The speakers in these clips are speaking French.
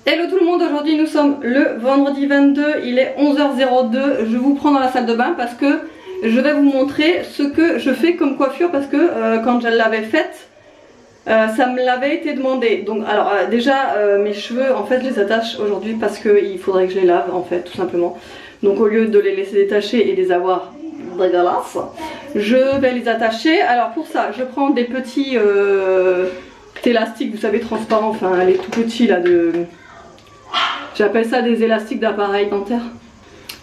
Hello tout le monde, aujourd'hui nous sommes le vendredi 22, il est 11h02, je vous prends dans la salle de bain parce que je vais vous montrer ce que je fais comme coiffure parce que quand je l'avais faite, ça me l'avait été demandé. Donc alors déjà mes cheveux en fait je les attache aujourd'hui parce qu'il faudrait que je les lave en fait tout simplement. Donc au lieu de les laisser détacher et les avoir dégueulasses, je vais les attacher. Alors pour ça je prends des petits élastiques, vous savez, transparents, enfin les tout petits là de... J'appelle ça des élastiques d'appareil dentaire.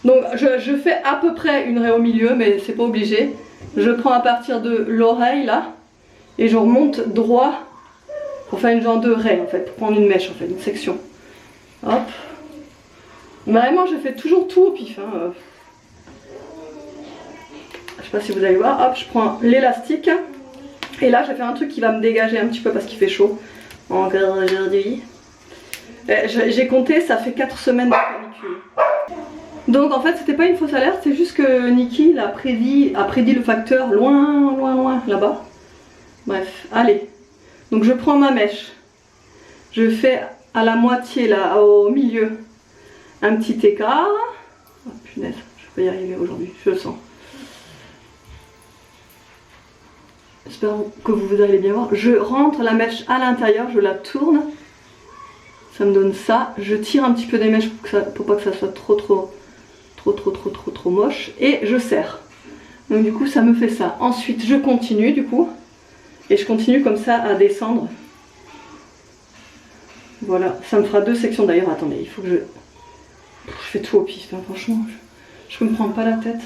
Donc je fais à peu près une raie au milieu, mais c'est pas obligé. Je prends à partir de l'oreille là et je remonte droit pour faire une genre de raie en fait, pour prendre une mèche en fait, une section. Hop. Vraiment je fais toujours tout au pif. Hein. Je sais pas si vous allez voir. Hop, je prends l'élastique et là je vais faire un truc qui va me dégager un petit peu parce qu'il fait chaud encore aujourd'hui. J'ai compté, ça fait 4 semaines de canicule. Donc en fait c'était pas une fausse alerte, c'est juste que Niki a prédit le facteur loin là-bas. Bref, allez. Donc je prends ma mèche, je fais à la moitié là, au milieu, un petit écart. Oh punaise, je vais y arriver aujourd'hui, je le sens. J'espère que vous allez bien voir. Je rentre la mèche à l'intérieur, je la tourne. Ça me donne ça, je tire un petit peu des mèches pour pas que ça soit trop moche et je serre. Donc du coup ça me fait ça. Ensuite je continue du coup et je continue comme ça à descendre. Voilà, ça me fera 2 sections d'ailleurs. Attendez, il faut que je fais tout au pif, hein, franchement, je me prends pas la tête.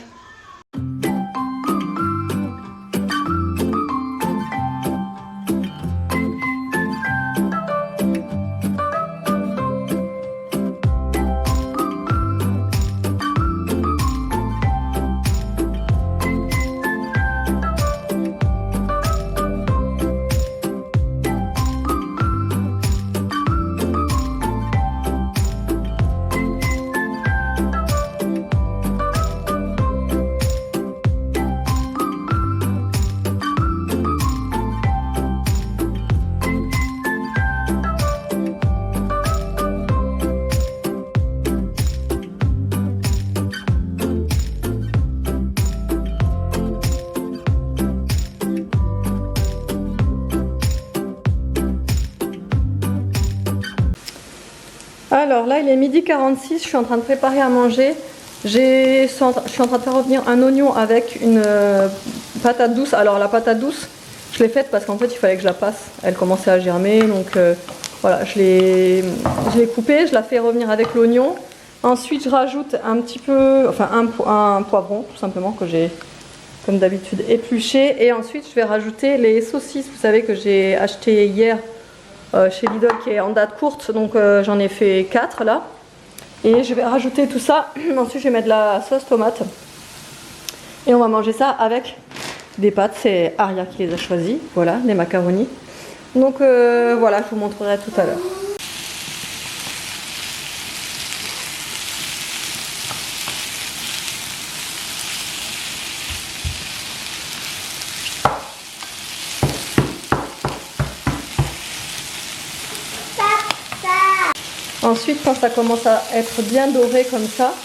Alors là il est midi 46, je suis en train de préparer à manger. Je suis en train de faire revenir un oignon avec une patate douce. Alors la patate douce, je l'ai faite parce qu'en fait il fallait que je la passe. Elle commençait à germer, donc voilà, je l'ai coupée, je la fais revenir avec l'oignon. Ensuite je rajoute un petit peu, enfin un poivron tout simplement que j'ai comme d'habitude épluché. Et ensuite je vais rajouter les saucisses, vous savez, que j'ai acheté hier chez Lidl, qui est en date courte, donc j'en ai fait 4 là. Et je vais rajouter tout ça. Ensuite je vais mettre de la sauce tomate et on va manger ça avec des pâtes. C'est Aria qui les a choisies, voilà, des macaronis. Donc voilà, je vous montrerai tout à l'heure. Ensuite, quand ça commence à être bien doré comme ça,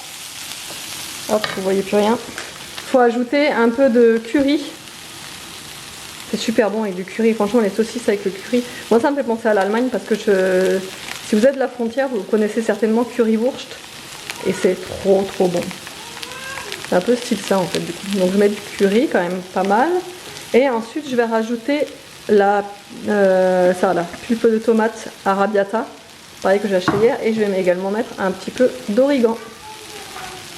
hop, vous voyez plus rien, il faut ajouter un peu de curry. C'est super bon avec du curry, franchement les saucisses avec le curry. Moi ça me fait penser à l'Allemagne parce que si vous êtes de la frontière, vous connaissez certainement currywurst. Et c'est trop bon. C'est un peu style ça en fait du coup. Donc je mets du curry quand même pas mal. Et ensuite je vais rajouter la pulpe de tomate arrabbiata. Pareil que j'ai acheté hier, et je vais également mettre un petit peu d'origan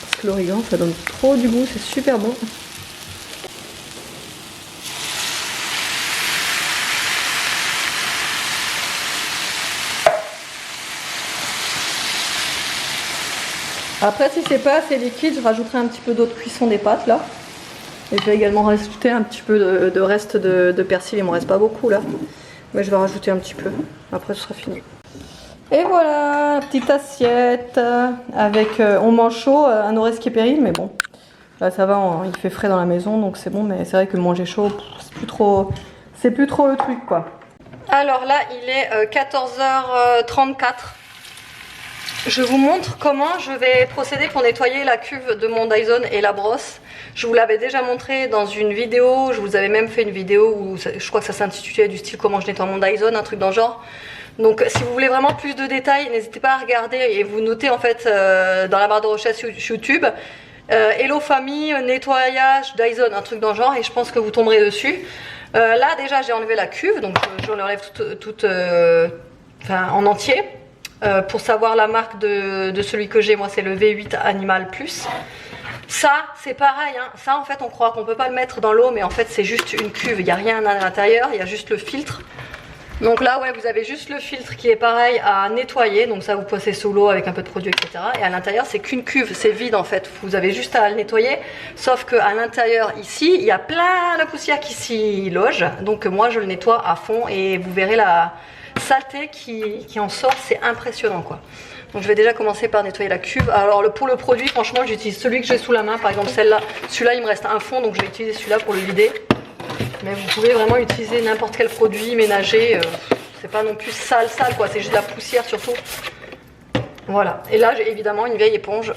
parce que l'origan ça donne trop du goût, c'est super bon. Après si c'est pas assez liquide, je rajouterai un petit peu d'eau de cuisson des pâtes là, et je vais également rajouter un petit peu de reste de persil. Il m'en reste pas beaucoup là, mais je vais rajouter un petit peu, après ce sera fini. Et voilà, petite assiette avec, on mange chaud, un oreille qui est péril, mais bon, là ça va, il fait frais dans la maison, donc c'est bon, mais c'est vrai que manger chaud, c'est plus trop le truc quoi. Alors là, il est 14h34. Je vous montre comment je vais procéder pour nettoyer la cuve de mon Dyson et la brosse. Je vous l'avais déjà montré dans une vidéo, je vous avais même fait une vidéo où je crois que ça s'intitulait du style comment je nettoie mon Dyson, un truc dans le genre. Donc si vous voulez vraiment plus de détails, n'hésitez pas à regarder et vous notez en fait dans la barre de recherche YouTube Hello Famille, nettoyage Dyson, un truc dans le genre, et je pense que vous tomberez dessus. Là déjà j'ai enlevé la cuve, donc je l'enlève toute en entier. Pour savoir la marque de celui que j'ai, moi c'est le V8 Animal Plus. Ça c'est pareil, hein. Ça en fait on croit qu'on peut pas le mettre dans l'eau, mais en fait c'est juste une cuve, il n'y a rien à l'intérieur, il y a juste le filtre. Donc là ouais, vous avez juste le filtre qui est pareil à nettoyer, donc ça vous passez sous l'eau avec un peu de produit, etc. Et à l'intérieur c'est qu'une cuve, c'est vide en fait, vous avez juste à le nettoyer, sauf qu'à l'intérieur ici il y a plein de poussière qui s'y loge, donc moi je le nettoie à fond et vous verrez la saleté qui en sort, c'est impressionnant quoi. Donc je vais déjà commencer par nettoyer la cuve. Alors pour le produit, franchement j'utilise celui que j'ai sous la main, par exemple celui-là il me reste un fond, donc je vais utiliser celui-là pour le vider. Mais vous pouvez vraiment utiliser n'importe quel produit ménager, c'est pas non plus sale quoi, c'est juste de la poussière surtout. Voilà, et là j'ai évidemment une vieille éponge.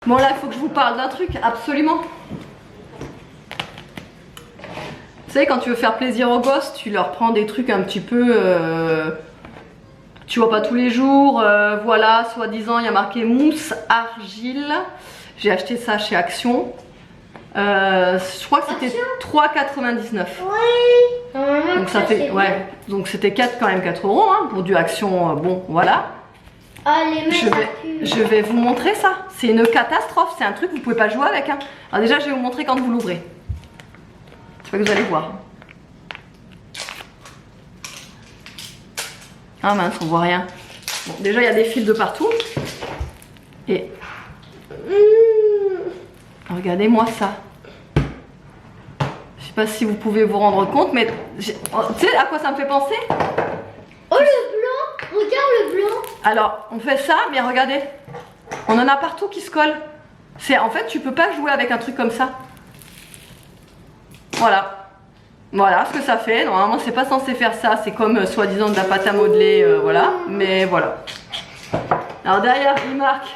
Bon là, il faut que je vous parle d'un truc, absolument. Tu sais, quand tu veux faire plaisir aux gosses, tu leur prends des trucs un petit peu... tu vois pas tous les jours. Voilà, soi-disant, il y a marqué mousse argile. J'ai acheté ça chez Action. Je crois que c'était 3,99. Oui. Donc ça fait... Ouais, donc c'était quand même 4 € hein, pour du Action. Bon, voilà. Allez, je vais vous montrer ça. C'est une catastrophe, c'est un truc que vous pouvez pas jouer avec hein. Alors déjà je vais vous montrer quand vous l'ouvrez. C'est pas que vous allez voir. Ah mince, on voit rien. Bon, déjà il y a des fils de partout. Et regardez-moi ça. Je sais pas si vous pouvez vous rendre compte, mais tu sais à quoi ça me fait penser? Oh le blanc, regarde le blanc. Alors on fait ça, mais regardez, on en a partout qui se collent. En fait tu peux pas jouer avec un truc comme ça. Voilà. Voilà ce que ça fait. Normalement c'est pas censé faire ça, c'est comme soi-disant de la pâte à modeler, voilà. Mais voilà. Alors derrière il marque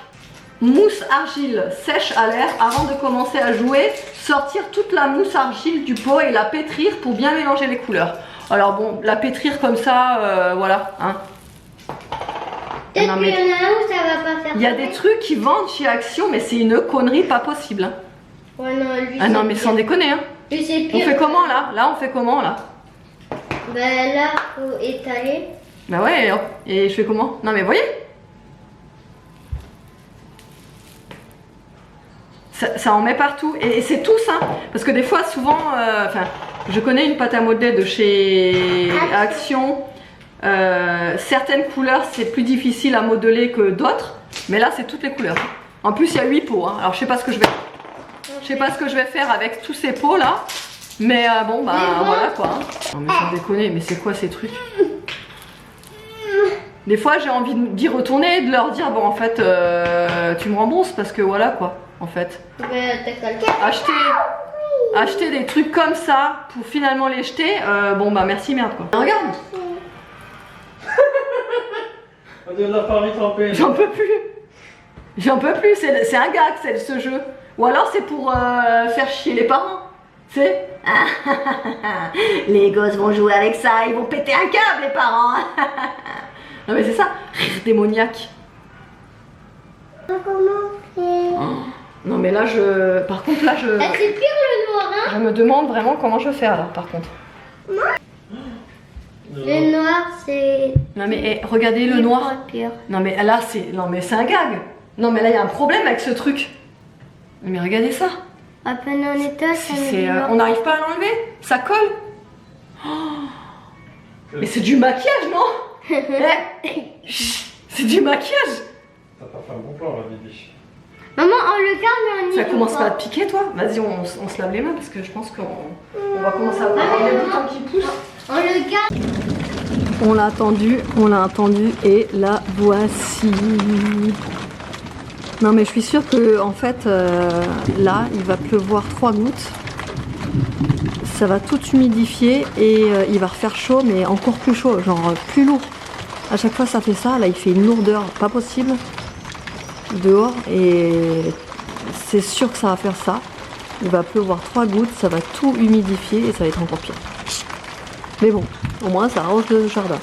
mousse argile sèche à l'air avant de commencer à jouer, sortir toute la mousse argile du pot et la pétrir pour bien mélanger les couleurs. Alors bon, la pétrir comme ça, voilà. Hein. Peut-être qu'il y en a un où ça va pas faire. Il y a des trucs qui vendent chez Action, mais c'est une connerie pas possible. Hein. Ouais, non, lui, ah non, mais sans déconner. Hein. Lui, c'est On pire. fait comment là? Là, on fait comment là? Ben là, faut étaler. Bah ouais, et je fais comment? Non mais voyez, ça en met partout et c'est tout ça, parce que des fois souvent, enfin je connais une pâte à modeler de chez Action, certaines couleurs c'est plus difficile à modeler que d'autres, mais là c'est toutes les couleurs. En plus il y a 8 pots, hein. Alors je sais pas ce que je vais faire avec tous ces pots là, mais bon bah voilà quoi. Hein. Non mais sans déconner, mais c'est quoi ces trucs? Des fois j'ai envie d'y retourner et de leur dire bon en fait tu me rembourses parce que voilà quoi en fait. Acheter des trucs comme ça pour finalement les jeter, bon bah merci merde quoi. Regarde. On doit la farine trempée. J'en peux plus. J'en peux plus, c'est un gag ce jeu. Ou alors c'est pour faire chier les parents. C'est les gosses vont jouer avec ça, ils vont péter un câble les parents. Non mais c'est ça, rire démoniaque. Non mais là par contre là C'est pire le noir, hein. je me demande vraiment comment je vais faire là par contre. Le noir c'est... Non mais regardez le noir. Pire. Non mais là c'est un gag. Non mais là il y a un problème avec ce truc. Mais regardez ça. À peine en état, ça on n'arrive pas à l'enlever, ça colle. Oh. Mais c'est du maquillage non? C'est du maquillage. T'as pas fait un bon plan là, Bibi. Maman, on le garde mais on y Ça joue commence pas à pas. te piquer toi? Vas-y on se lave les mains parce que je pense qu'on va commencer à avoir les boutons qui poussent. On le garde. On l'a attendu et la voici. Non mais je suis sûre que en fait là il va pleuvoir 3 gouttes. Ça va tout humidifier et il va refaire chaud mais encore plus chaud, genre plus lourd. À chaque fois ça fait ça, là il fait une lourdeur pas possible dehors et c'est sûr que ça va faire ça. Il va pleuvoir 3 gouttes, ça va tout humidifier et ça va être encore pire. Mais bon, au moins ça arrange le jardin.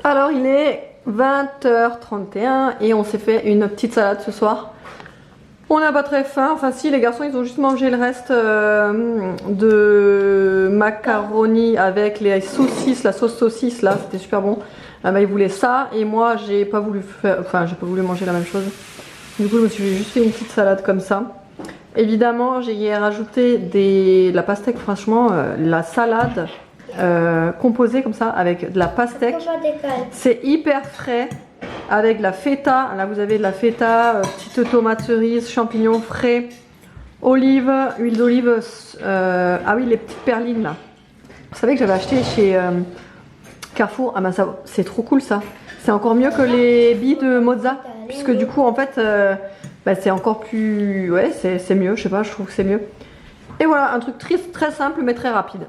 Alors il est 20h31 et on s'est fait une petite salade ce soir. On n'a pas très faim, enfin si les garçons ils ont juste mangé le reste de macaroni avec les saucisses, la sauce saucisse là, c'était super bon. Bah, ils voulaient ça et moi j'ai pas voulu faire, enfin j'ai pas voulu manger la même chose. Du coup je me suis juste fait une petite salade comme ça. Évidemment j'ai rajouté de la pastèque, franchement la salade composée comme ça avec de la pastèque. C'est hyper frais. Avec de la feta, là vous avez de la feta, petite tomate cerise, champignons frais, olives, huile d'olive, ah oui les petites perlines là. Vous savez que j'avais acheté chez Carrefour, ah ben ça c'est trop cool ça. C'est encore mieux que les billes de mozza, puisque du coup en fait bah, c'est encore plus, ouais c'est mieux, je sais pas, je trouve que c'est mieux. Et voilà un truc très simple mais très rapide.